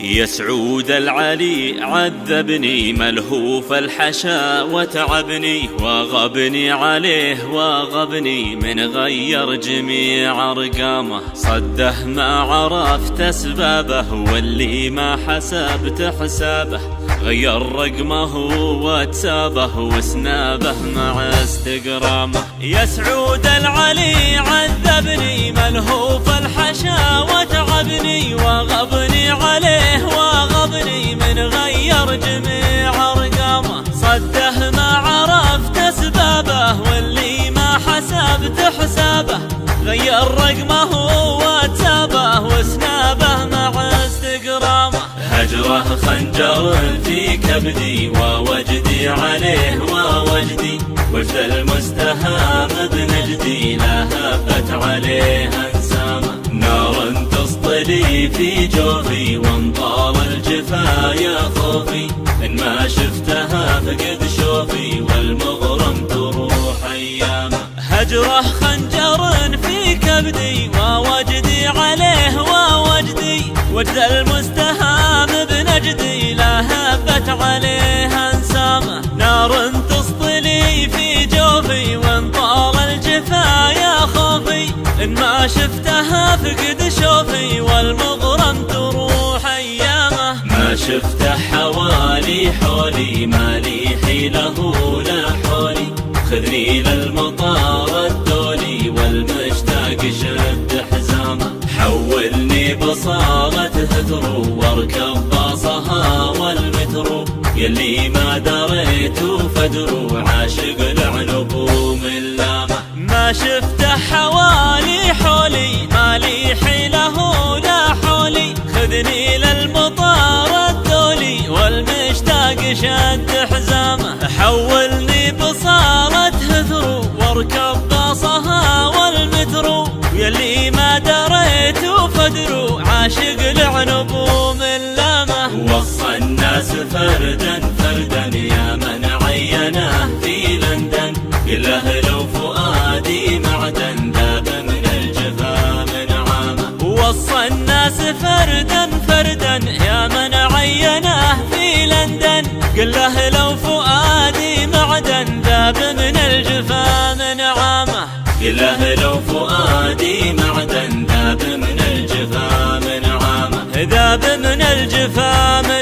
يا سعود العلي عذبني ملهوف الحشا وتعبني، وغبني عليه وغبني من غير جميع ارقامه. صده ما عرفت اسبابه واللي ما حسبت حسابه، غير رقمه واتسابه وسنابه مع استقرامه. يا سعود العلي عذبني ملهوف الحشا وتعبني، وغبني عليه وغبني من غير جميع ارقامه. صده ما عرفت اسبابه واللي ما حسبت حسابه، غير رقمه واتسابه وسنابه مع استقرامه. هجره خنجر في كبدي ووجدي عليه ووجدي، وجد المستهام بنجدي لهفت عليه انسامه. نار تسطلي في جوفي وانطال الجفا يا خوفي، إن ما شفتها فقد شوفي والمغرم تروح أيامه. هجره خنجر في كبدي ووجدي عليه ووجدي، وجد المستهام بنجدي لهفت عليه انسامه. نار تسطلي في جوفي وانطال الجفا يا خوفي، إن ما شفتها فقد شوفي والمغرم تروح أيامه. ما شفته حوالي حولي ما لي حيله لا حولي، خذني للمطار الدولي والمشتاق شد حزامه. حولني بصالة هترو واركب باصها والمترو، يلي ما دريت فدرو عاشق العنب ومن لامه. ما شفته حوالي حولي ما لي حيله لا حولي، خذني للمطار الدولي والمشتاق شد حزامه. حولني بصالة هثرو واركب باصها والمترو، يلي ما دريت فدرو عاشق العنب ومن لامه. وصى الناس فردا فردا يا من عينه في لندن، قله لو فؤادي معدن ذاب من الجفا من عامه. وصى الناس فردا فردا يا من عينه في لندن، قله لو فؤادي معدن ذاب من الجفا من عامه. قله لو فؤادي معدن ذاب من الجفا من عامه، ذاب من الجفا من